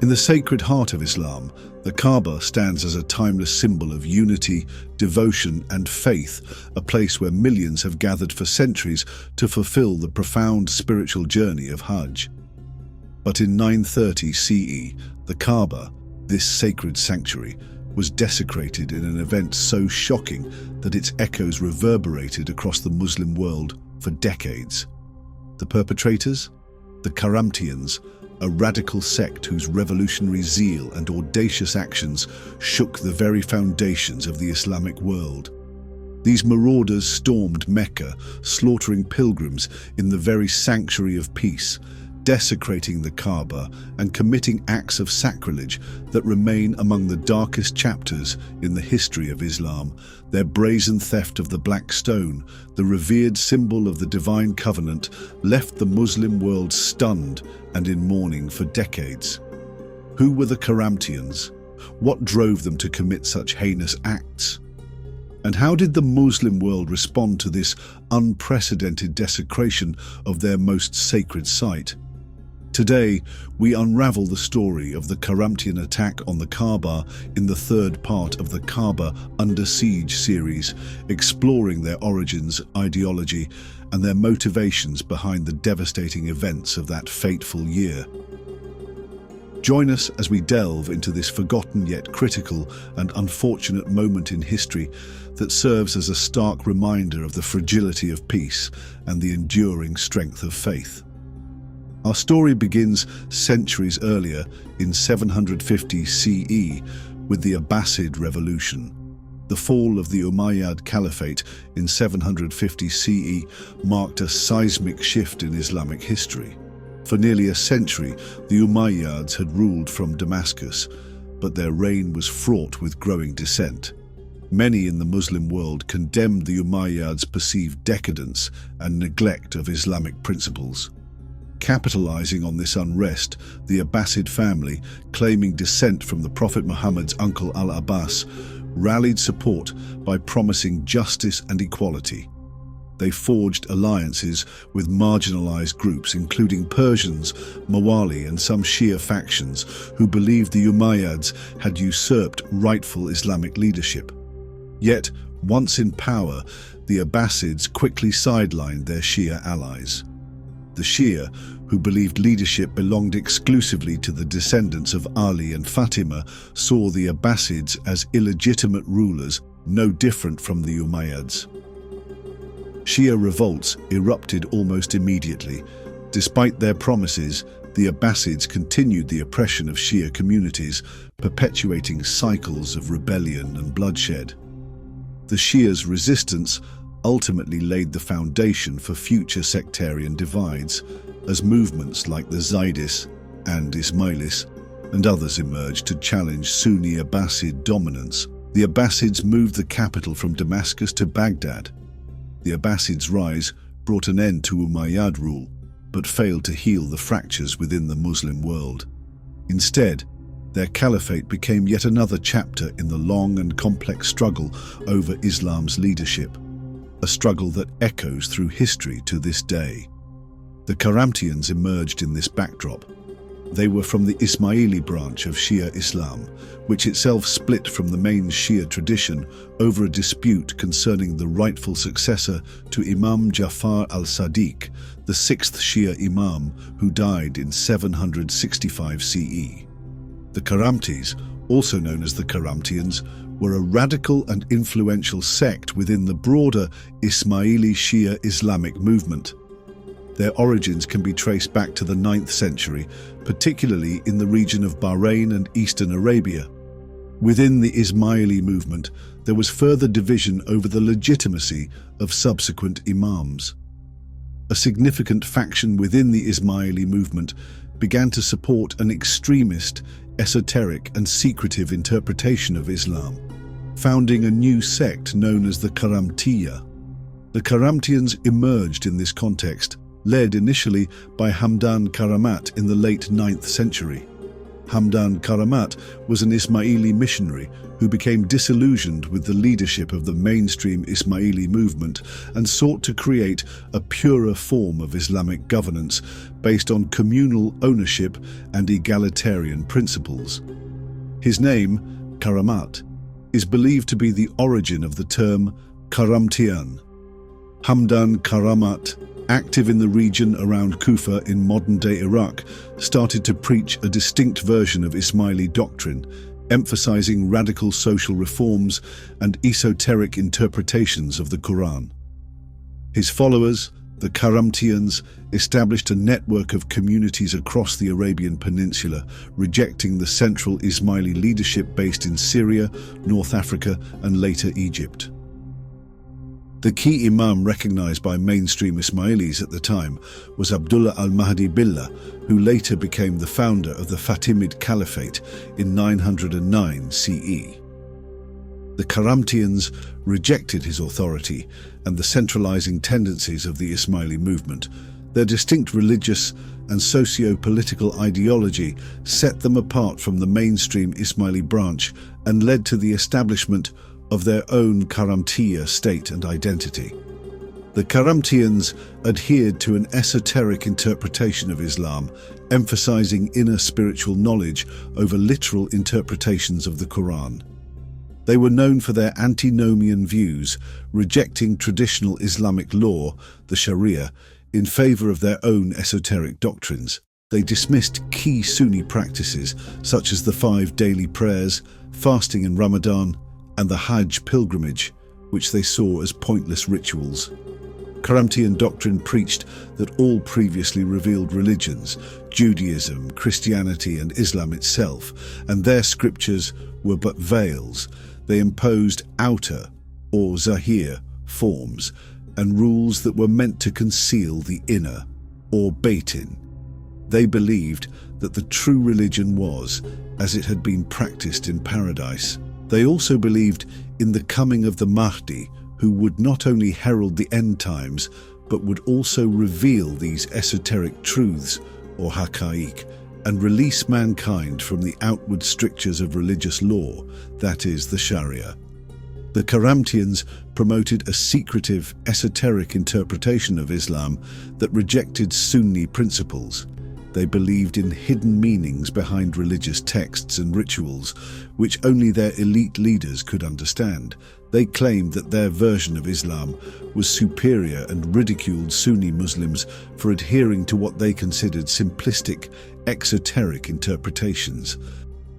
In the sacred heart of Islam, the Kaaba stands as a timeless symbol of unity, devotion, and faith, a place where millions have gathered for centuries to fulfill the profound spiritual journey of Hajj. But in 930 CE, the Kaaba, this sacred sanctuary, was desecrated in an event so shocking that its echoes reverberated across the Muslim world for decades. The perpetrators? The Qaramtians, a radical sect whose revolutionary zeal and audacious actions shook the very foundations of the Islamic world. These marauders stormed Mecca, slaughtering pilgrims in the very sanctuary of peace, desecrating the Kaaba and committing acts of sacrilege that remain among the darkest chapters in the history of Islam. Their brazen theft of the Black Stone, the revered symbol of the divine covenant, left the Muslim world stunned and in mourning for decades. Who were the Qaramtians? What drove them to commit such heinous acts? And how did the Muslim world respond to this unprecedented desecration of their most sacred site? Today, we unravel the story of the Qaramtian attack on the Kaaba in the third part of the Kaaba Under Siege series, exploring their origins, ideology, and their motivations behind the devastating events of that fateful year. Join us as we delve into this forgotten yet critical and unfortunate moment in history that serves as a stark reminder of the fragility of peace and the enduring strength of faith. Our story begins centuries earlier in 750 CE with the Abbasid revolution. The fall of the Umayyad Caliphate in 750 CE marked a seismic shift in Islamic history. For nearly a century, the Umayyads had ruled from Damascus, but their reign was fraught with growing dissent. Many in the Muslim world condemned the Umayyads' perceived decadence and neglect of Islamic principles. Capitalizing on this unrest, the Abbasid family, claiming descent from the Prophet Muhammad's uncle Al-Abbas, rallied support by promising justice and equality. They forged alliances with marginalized groups including Persians, Mawali, and some Shia factions who believed the Umayyads had usurped rightful Islamic leadership. Yet, once in power, the Abbasids quickly sidelined their Shia allies. The Shia, who believed leadership belonged exclusively to the descendants of Ali and Fatima, saw the Abbasids as illegitimate rulers, no different from the Umayyads. Shia revolts erupted almost immediately. Despite their promises, the Abbasids continued the oppression of Shia communities, perpetuating cycles of rebellion and bloodshed. The Shia's resistance ultimately laid the foundation for future sectarian divides, as movements like the Zaydis and Ismailis and others emerged to challenge Sunni Abbasid dominance. The Abbasids moved the capital from Damascus to Baghdad. The Abbasids' rise brought an end to Umayyad rule, but failed to heal the fractures within the Muslim world. Instead, their caliphate became yet another chapter in the long and complex struggle over Islam's leadership, a struggle that echoes through history to this day. The Qaramtians emerged in this backdrop. They were from the Ismaili branch of Shia Islam, which itself split from the main Shia tradition over a dispute concerning the rightful successor to Imam Jafar al-Sadiq, the sixth Shia Imam who died in 765 CE. The Qaramtis, also known as the Qaramtians, were a radical and influential sect within the broader Ismaili Shia Islamic movement. Their origins can be traced back to the 9th century, particularly in the region of Bahrain and Eastern Arabia. Within the Ismaili movement, there was further division over the legitimacy of subsequent imams. A significant faction within the Ismaili movement began to support an extremist, esoteric and secretive interpretation of Islam, founding a new sect known as the Qaramtiya. The Qaramtians emerged in this context, led initially by Hamdan Karamat in the late 9th century. Hamdan Karamat was an Ismaili missionary who became disillusioned with the leadership of the mainstream Ismaili movement and sought to create a purer form of Islamic governance based on communal ownership and egalitarian principles. His name, Karamat, is believed to be the origin of the term Qaramtian. Hamdan Karamat, active in the region around Kufa in modern-day Iraq, started to preach a distinct version of Ismaili doctrine, emphasizing radical social reforms and esoteric interpretations of the Quran. His followers, the Qaramtians, established a network of communities across the Arabian Peninsula, rejecting the central Ismaili leadership based in Syria, North Africa, and later Egypt. The key imam recognized by mainstream Ismailis at the time was Abdullah al-Mahdi Billah, who later became the founder of the Fatimid Caliphate in 909 CE. The Qaramtians rejected his authority and the centralizing tendencies of the Ismaili movement. Their distinct religious and socio-political ideology set them apart from the mainstream Ismaili branch and led to the establishment of their own Qaramtiya state and identity. The Qaramtians adhered to an esoteric interpretation of Islam, emphasizing inner spiritual knowledge over literal interpretations of the Quran. They were known for their antinomian views, rejecting traditional Islamic law, the Sharia, in favor of their own esoteric doctrines. They dismissed key Sunni practices such as the 5 daily prayers, fasting in Ramadan, and the hajj pilgrimage, which they saw as pointless rituals. Qaramtian doctrine preached that all previously revealed religions, Judaism, Christianity, and Islam itself, and their scriptures were but veils. They imposed outer, or zahir, forms and rules that were meant to conceal the inner, or batin. They believed that the true religion was as it had been practiced in paradise. They also believed in the coming of the Mahdi, who would not only herald the end times, but would also reveal these esoteric truths, or haqa'iq, and release mankind from the outward strictures of religious law, that is, the Sharia. The Qaramtians promoted a secretive, esoteric interpretation of Islam that rejected Sunni principles. They believed in hidden meanings behind religious texts and rituals, which only their elite leaders could understand. They claimed that their version of Islam was superior and ridiculed Sunni Muslims for adhering to what they considered simplistic, exoteric interpretations.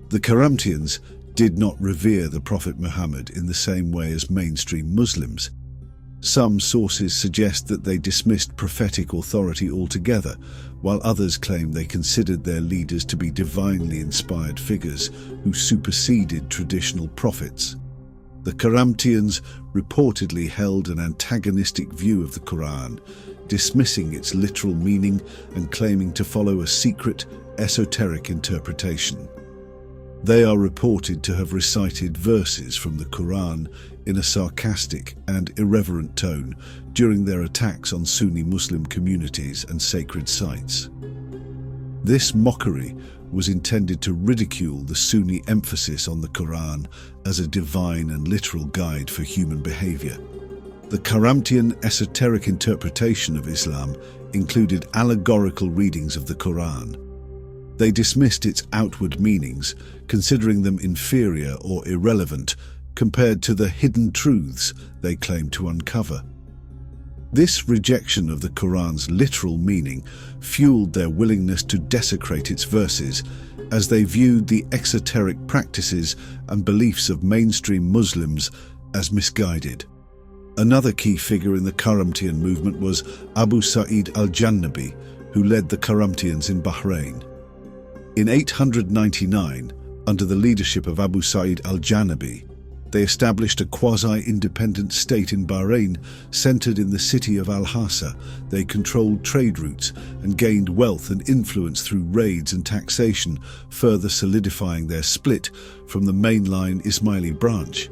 The Qaramtians did not revere the Prophet Muhammad in the same way as mainstream Muslims. Some sources suggest that they dismissed prophetic authority altogether, while others claim they considered their leaders to be divinely inspired figures who superseded traditional prophets. The Qaramtians reportedly held an antagonistic view of the Quran, dismissing its literal meaning and claiming to follow a secret, esoteric interpretation. They are reported to have recited verses from the Quran in a sarcastic and irreverent tone during their attacks on Sunni Muslim communities and sacred sites. This mockery was intended to ridicule the Sunni emphasis on the Quran as a divine and literal guide for human behavior. The Qaramtian esoteric interpretation of Islam included allegorical readings of the Quran. They dismissed its outward meanings, considering them inferior or irrelevant compared to the hidden truths they claimed to uncover. This rejection of the Quran's literal meaning fueled their willingness to desecrate its verses, as they viewed the exoteric practices and beliefs of mainstream Muslims as misguided. Another key figure in the Qaramtian movement was Abu Sa'id al-Jannabi, who led the Qaramtians in Bahrain. In 899, under the leadership of Abu Sa'id al-Jannabi, they established a quasi-independent state in Bahrain centered in the city of Al-Hassa. They controlled trade routes and gained wealth and influence through raids and taxation, further solidifying their split from the mainline Ismaili branch.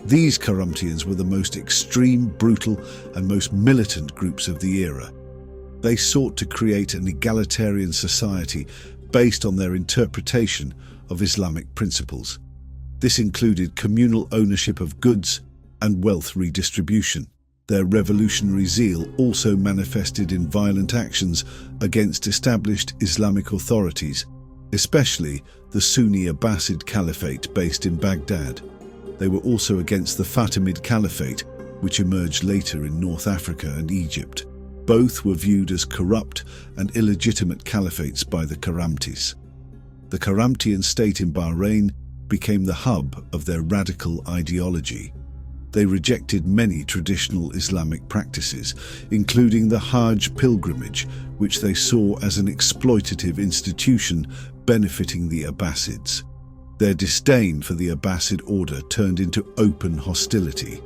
These Qaramtians were the most extreme, brutal, and most militant groups of the era. They sought to create an egalitarian society based on their interpretation of Islamic principles. This included communal ownership of goods and wealth redistribution. Their revolutionary zeal also manifested in violent actions against established Islamic authorities, especially the Sunni Abbasid Caliphate based in Baghdad. They were also against the Fatimid Caliphate, which emerged later in North Africa and Egypt. Both were viewed as corrupt and illegitimate caliphates by the Qaramtis. The Qaramtian state in Bahrain became the hub of their radical ideology. They rejected many traditional Islamic practices, including the hajj pilgrimage, which they saw as an exploitative institution benefiting the Abbasids. Their disdain for the Abbasid order turned into open hostility.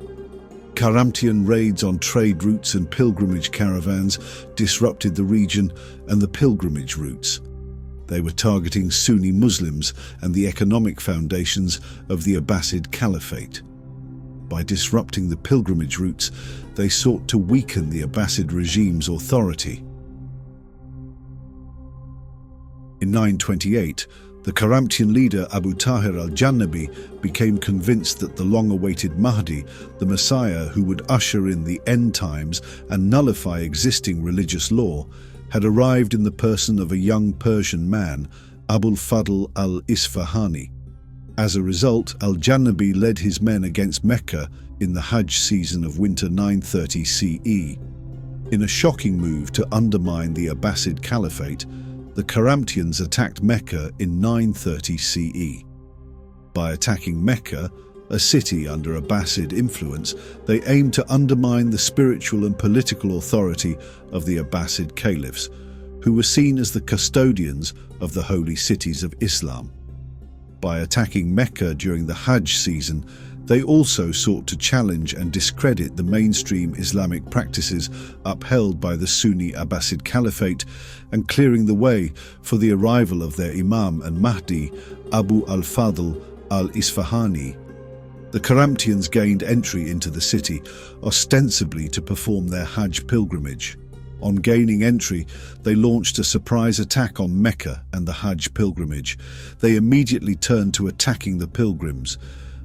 Qaramtian raids on trade routes and pilgrimage caravans disrupted the region and the pilgrimage routes. They were targeting Sunni Muslims and the economic foundations of the Abbasid Caliphate. By disrupting the pilgrimage routes, they sought to weaken the Abbasid regime's authority. In 928, the Qaramtian leader Abu Tahir al-Jannabi became convinced that the long-awaited Mahdi, the Messiah who would usher in the end times and nullify existing religious law, had arrived in the person of a young Persian man, Abul Fadl al-Isfahani. As a result, al-Jannabi led his men against Mecca in the hajj season of winter 930 CE. In a shocking move to undermine the Abbasid Caliphate, the Qaramtians attacked Mecca in 930 CE. By attacking Mecca, a city under Abbasid influence, they aimed to undermine the spiritual and political authority of the Abbasid caliphs, who were seen as the custodians of the holy cities of Islam. By attacking Mecca during the hajj season, they also sought to challenge and discredit the mainstream Islamic practices upheld by the Sunni Abbasid Caliphate and clearing the way for the arrival of their Imam and Mahdi, Abu al-Fadl al-Isfahani. The Qaramtians gained entry into the city, ostensibly to perform their hajj pilgrimage. On gaining entry, they launched a surprise attack on Mecca and the hajj pilgrimage. They immediately turned to attacking the pilgrims.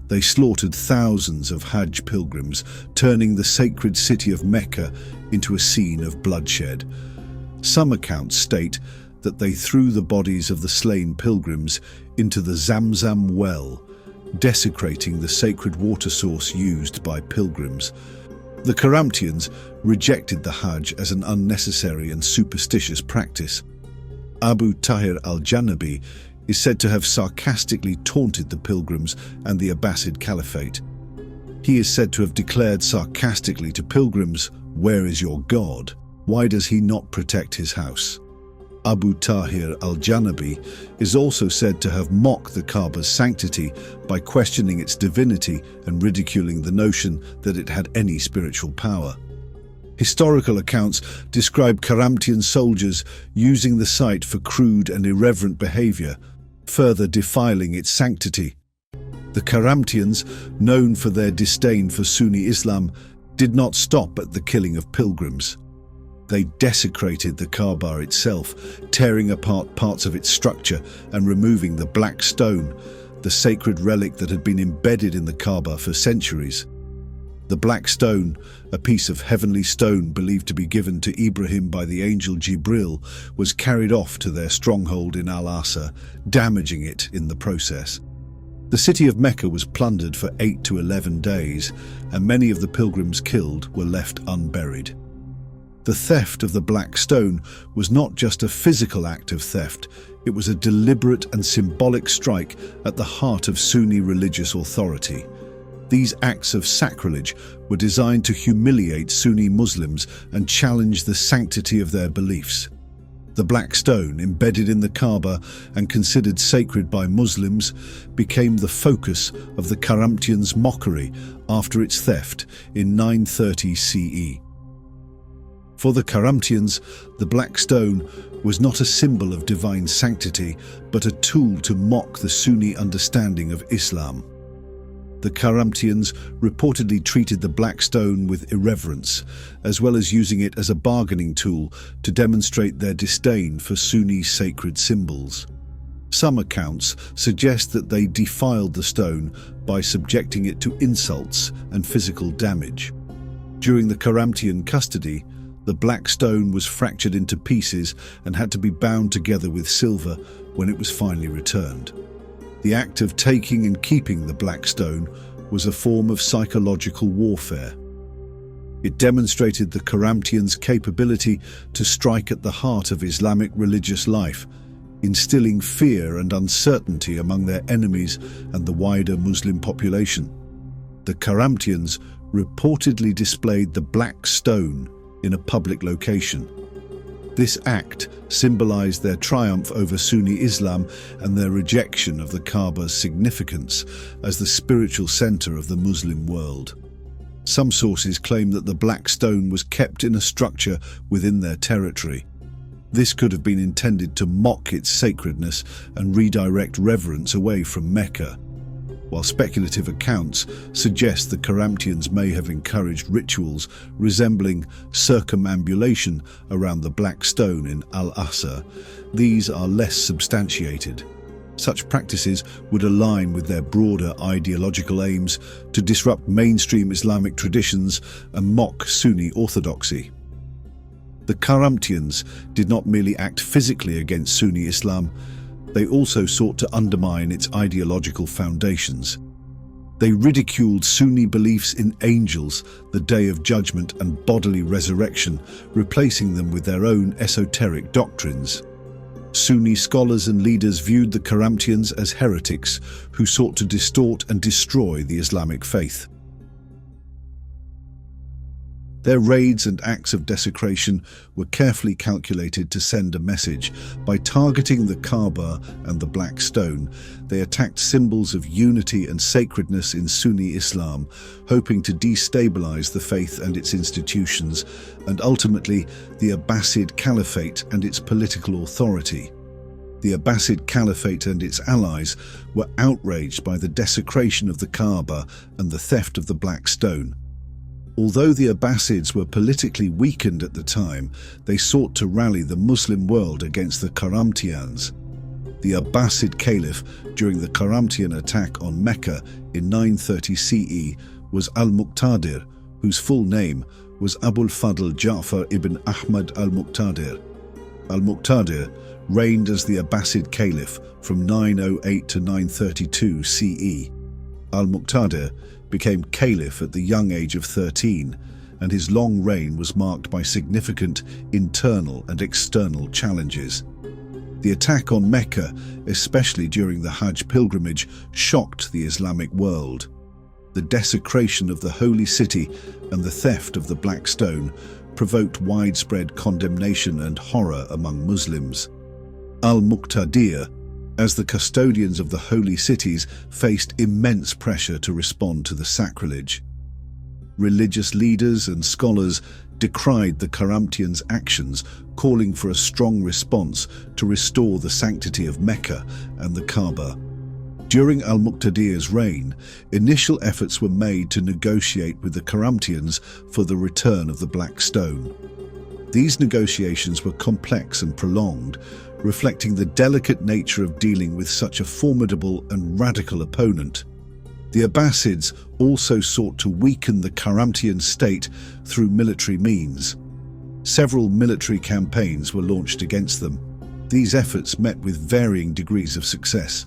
They slaughtered thousands of hajj pilgrims, turning the sacred city of Mecca into a scene of bloodshed. Some accounts state that they threw the bodies of the slain pilgrims into the Zamzam well, desecrating the sacred water source used by pilgrims. The Qaramtians rejected the hajj as an unnecessary and superstitious practice. Abu Tahir al-Jannabi is said to have sarcastically taunted the pilgrims and the Abbasid Caliphate. He is said to have declared sarcastically to pilgrims, "Where is your God? Why does he not protect his house?" Abu Tahir al-Jannabi is also said to have mocked the Kaaba's sanctity by questioning its divinity and ridiculing the notion that it had any spiritual power. Historical accounts describe Qaramtian soldiers using the site for crude and irreverent behavior, further defiling its sanctity. The Qaramtians, known for their disdain for Sunni Islam, did not stop at the killing of pilgrims. They desecrated the Kaaba itself, tearing apart parts of its structure and removing the black stone, the sacred relic that had been embedded in the Kaaba for centuries. The black stone, a piece of heavenly stone believed to be given to Ibrahim by the angel Jibril, was carried off to their stronghold in Al-Aqsa, damaging it in the process. The city of Mecca was plundered for 8 to 11 days, and many of the pilgrims killed were left unburied. The theft of the black stone was not just a physical act of theft, it was a deliberate and symbolic strike at the heart of Sunni religious authority. These acts of sacrilege were designed to humiliate Sunni Muslims and challenge the sanctity of their beliefs. The black stone, embedded in the Kaaba and considered sacred by Muslims, became the focus of the Qaramtians' mockery after its theft in 930 CE. For the Qaramtians, the black stone was not a symbol of divine sanctity, but a tool to mock the Sunni understanding of Islam. The Qaramtians reportedly treated the black stone with irreverence, as well as using it as a bargaining tool to demonstrate their disdain for Sunni sacred symbols. Some accounts suggest that they defiled the stone by subjecting it to insults and physical damage. During the Qaramtian custody, the black stone was fractured into pieces and had to be bound together with silver when it was finally returned. The act of taking and keeping the black stone was a form of psychological warfare. It demonstrated the Qaramtians' capability to strike at the heart of Islamic religious life, instilling fear and uncertainty among their enemies and the wider Muslim population. The Qaramtians reportedly displayed the black stone in a public location. This act symbolized their triumph over Sunni Islam and their rejection of the Kaaba's significance as the spiritual center of the Muslim world. Some sources claim that the black stone was kept in a structure within their territory. This could have been intended to mock its sacredness and redirect reverence away from Mecca, while speculative accounts suggest the Qaramtians may have encouraged rituals resembling circumambulation around the black stone in Al-Aqsa. These are less substantiated. Such practices would align with their broader ideological aims to disrupt mainstream Islamic traditions and mock Sunni orthodoxy. The Qaramtians did not merely act physically against Sunni Islam, they also sought to undermine its ideological foundations. They ridiculed Sunni beliefs in angels, the Day of Judgment and bodily resurrection, replacing them with their own esoteric doctrines. Sunni scholars and leaders viewed the Qaramtians as heretics who sought to distort and destroy the Islamic faith. Their raids and acts of desecration were carefully calculated to send a message. By targeting the Kaaba and the Black Stone, they attacked symbols of unity and sacredness in Sunni Islam, hoping to destabilize the faith and its institutions, and ultimately the Abbasid Caliphate and its political authority. The Abbasid Caliphate and its allies were outraged by the desecration of the Kaaba and the theft of the Black Stone. Although the Abbasids were politically weakened at the time, they sought to rally the Muslim world against the Qaramtians. The Abbasid Caliph during the Qaramtian attack on Mecca in 930 CE was al-Muqtadir, whose full name was Abul Fadl Ja'far ibn Ahmad al-Muqtadir. Al-Muqtadir reigned as the Abbasid Caliph from 908 to 932 CE. Al-Muqtadir became caliph at the young age of 13, and his long reign was marked by significant internal and external challenges. The attack on Mecca, especially during the Hajj pilgrimage, shocked the Islamic world. The desecration of the holy city and the theft of the Black Stone provoked widespread condemnation and horror among Muslims. Al-Muqtadir, as the custodians of the holy cities, faced immense pressure to respond to the sacrilege. Religious leaders and scholars decried the Qaramtians' actions, calling for a strong response to restore the sanctity of Mecca and the Kaaba. During al-Muqtadir's reign, initial efforts were made to negotiate with the Qaramtians for the return of the Black Stone. These negotiations were complex and prolonged, reflecting the delicate nature of dealing with such a formidable and radical opponent. The Abbasids also sought to weaken the Qaramtian state through military means. Several military campaigns were launched against them. These efforts met with varying degrees of success.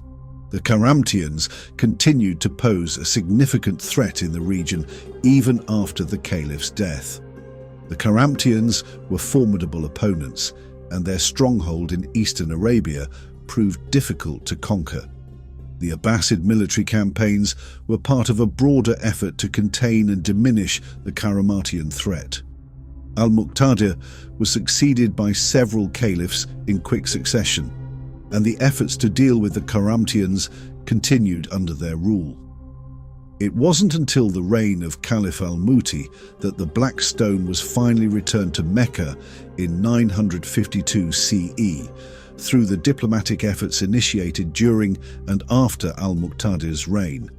The Qaramtians continued to pose a significant threat in the region even after the caliph's death. The Qaramtians were formidable opponents, and their stronghold in eastern Arabia proved difficult to conquer. The Abbasid military campaigns were part of a broader effort to contain and diminish the Qaramtian threat. Al-Muqtadir was succeeded by several caliphs in quick succession, and the efforts to deal with the Qaramtians continued under their rule. It wasn't until the reign of Caliph al-Muti that the Black Stone was finally returned to Mecca in 952 CE, through the diplomatic efforts initiated during and after al-Muqtadir's reign.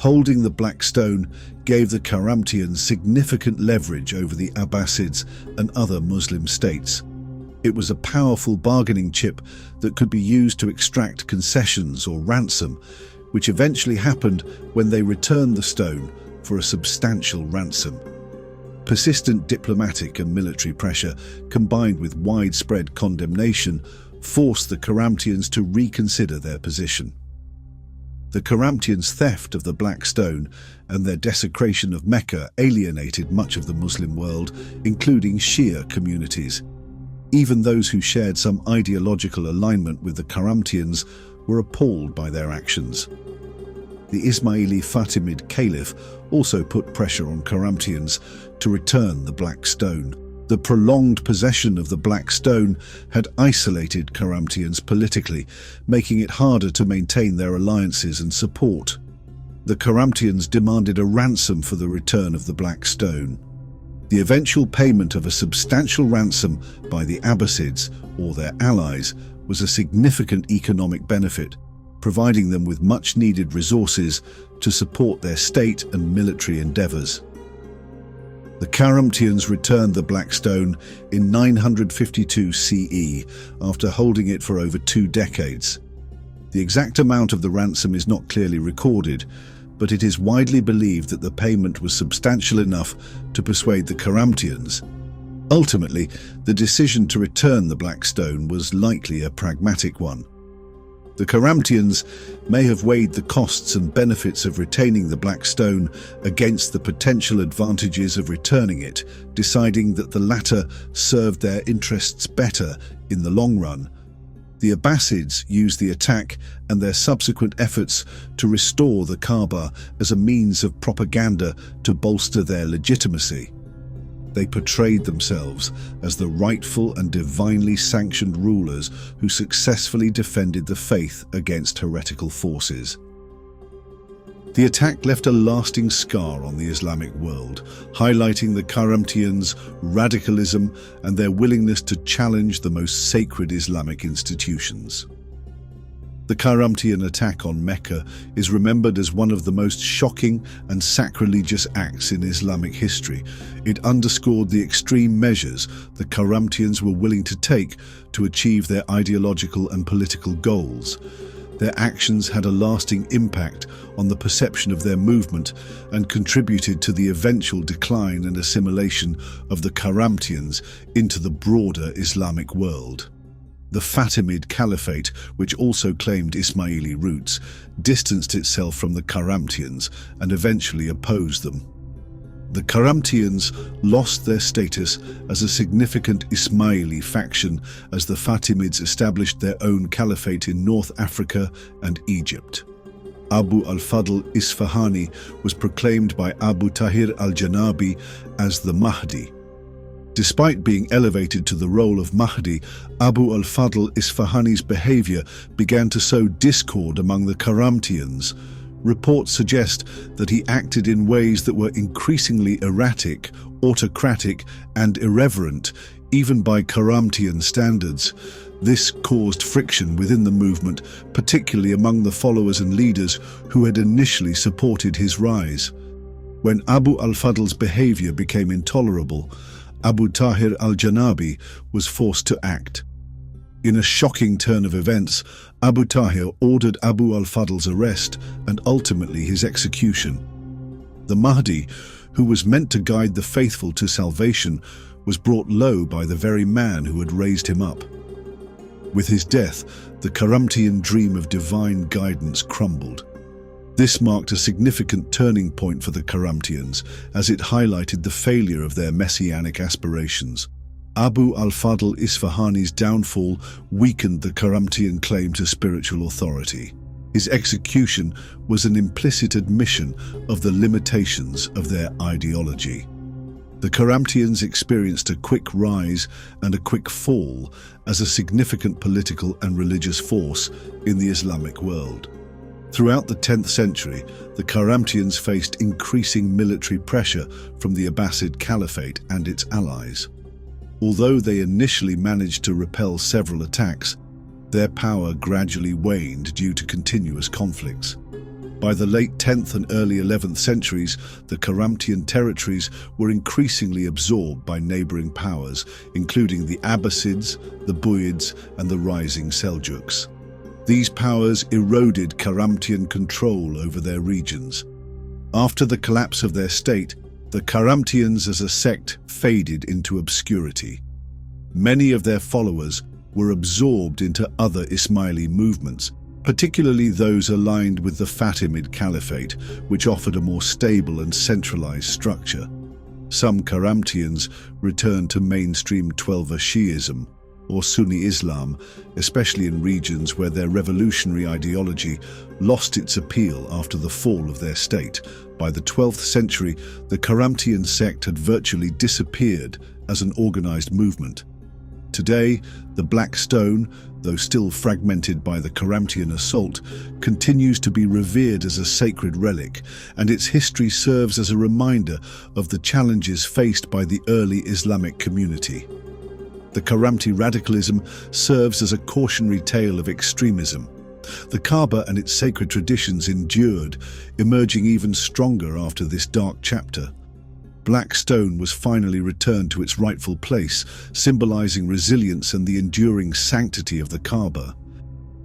Holding the Black Stone gave the Qaramtians significant leverage over the Abbasids and other Muslim states. It was a powerful bargaining chip that could be used to extract concessions or ransom, which eventually happened when they returned the stone for a substantial ransom. Persistent diplomatic and military pressure, combined with widespread condemnation, forced the Qaramtians to reconsider their position. The Qaramtians' theft of the Black Stone and their desecration of Mecca alienated much of the Muslim world, including Shia communities. Even those who shared some ideological alignment with the Qaramtians were appalled by their actions. The Ismaili Fatimid Caliph also put pressure on Qaramtians to return the Black Stone. The prolonged possession of the Black Stone had isolated Qaramtians politically, making it harder to maintain their alliances and support. The Qaramtians demanded a ransom for the return of the Black Stone. The eventual payment of a substantial ransom by the Abbasids, or their allies, was a significant economic benefit, providing them with much-needed resources to support their state and military endeavors. The Qaramtians returned the Black Stone in 952 CE, after holding it for over 2 decades. The exact amount of the ransom is not clearly recorded, but it is widely believed that the payment was substantial enough to persuade the Qaramtians. Ultimately, the decision to return the Black Stone was likely a pragmatic one. The Qaramtians may have weighed the costs and benefits of retaining the Black Stone against the potential advantages of returning it, deciding that the latter served their interests better in the long run. The Abbasids used the attack and their subsequent efforts to restore the Kaaba as a means of propaganda to bolster their legitimacy. They portrayed themselves as the rightful and divinely sanctioned rulers who successfully defended the faith against heretical forces. The attack left a lasting scar on the Islamic world, highlighting the Qaramtians' radicalism and their willingness to challenge the most sacred Islamic institutions. The Qaramtian attack on Mecca is remembered as one of the most shocking and sacrilegious acts in Islamic history. It underscored the extreme measures the Qaramtians were willing to take to achieve their ideological and political goals. Their actions had a lasting impact on the perception of their movement and contributed to the eventual decline and assimilation of the Qaramtians into the broader Islamic world. The Fatimid Caliphate, which also claimed Ismaili roots, distanced itself from the Qaramtians and eventually opposed them. The Qaramtians lost their status as a significant Ismaili faction as the Fatimids established their own caliphate in North Africa and Egypt. Abu al-Fadl Isfahani was proclaimed by Abu Tahir al-Janabi as the Mahdi. Despite being elevated to the role of Mahdi, Abu al-Fadl Isfahani's behavior began to sow discord among the Qaramtians. Reports suggest that he acted in ways that were increasingly erratic, autocratic, and irreverent, even by Qaramtian standards. This caused friction within the movement, particularly among the followers and leaders who had initially supported his rise. When Abu al-Fadl's behavior became intolerable, Abu Tahir al-Janabi was forced to act. In a shocking turn of events, Abu Tahir ordered Abu al-Fadl's arrest and ultimately his execution. The Mahdi, who was meant to guide the faithful to salvation, was brought low by the very man who had raised him up. With his death, the Qaramtian dream of divine guidance crumbled. This marked a significant turning point for the Qaramtians, as it highlighted the failure of their messianic aspirations. Abu al-Fadl Isfahani's downfall weakened the Qaramtian claim to spiritual authority. His execution was an implicit admission of the limitations of their ideology. The Qaramtians experienced a quick rise and a quick fall as a significant political and religious force in the Islamic world. Throughout the 10th century, the Qaramtians faced increasing military pressure from the Abbasid Caliphate and its allies. Although they initially managed to repel several attacks, their power gradually waned due to continuous conflicts. By the late 10th and early 11th centuries, the Qaramtian territories were increasingly absorbed by neighboring powers, including the Abbasids, the Buyids, and the rising Seljuks. These powers eroded Qaramtian control over their regions. After the collapse of their state, the Qaramtians as a sect faded into obscurity. Many of their followers were absorbed into other Ismaili movements, particularly those aligned with the Fatimid Caliphate, which offered a more stable and centralized structure. Some Qaramtians returned to mainstream Twelver Shi'ism, or Sunni Islam, especially in regions where their revolutionary ideology lost its appeal after the fall of their state. By the 12th century, the Qaramtian sect had virtually disappeared as an organized movement. Today, the Black Stone, though still fragmented by the Qaramtian assault, continues to be revered as a sacred relic, and its history serves as a reminder of the challenges faced by the early Islamic community. The Qaramti radicalism serves as a cautionary tale of extremism. The Kaaba and its sacred traditions endured, emerging even stronger after this dark chapter. Black stone was finally returned to its rightful place, symbolizing resilience and the enduring sanctity of the Kaaba.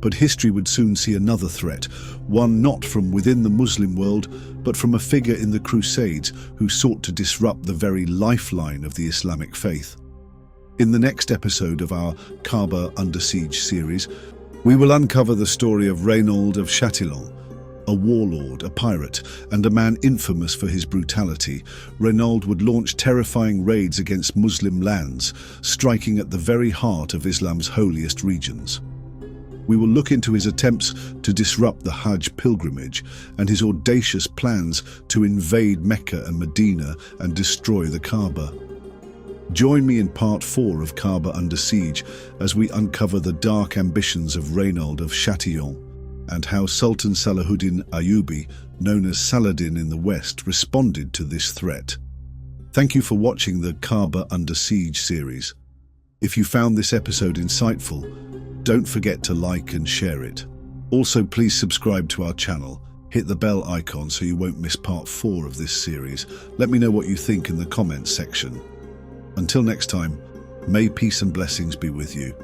But history would soon see another threat, one not from within the Muslim world, but from a figure in the Crusades who sought to disrupt the very lifeline of the Islamic faith. In the next episode of our Kaaba Under Siege series, we will uncover the story of Reynaud of Chatillon, a warlord, a pirate, and a man infamous for his brutality. Reynaud would launch terrifying raids against Muslim lands, striking at the very heart of Islam's holiest regions. We will look into his attempts to disrupt the Hajj pilgrimage and his audacious plans to invade Mecca and Medina and destroy the Kaaba. Join me in part 4 of Kaaba Under Siege as we uncover the dark ambitions of Reynaud of Chatillon and how Sultan Salahuddin Ayyubi, known as Saladin in the West, responded to this threat. Thank you for watching the Kaaba Under Siege series. If you found this episode insightful, don't forget to like and share it. Also, please subscribe to our channel. Hit the bell icon so you won't miss part 4 of this series. Let me know what you think in the comments section. Until next time, may peace and blessings be with you.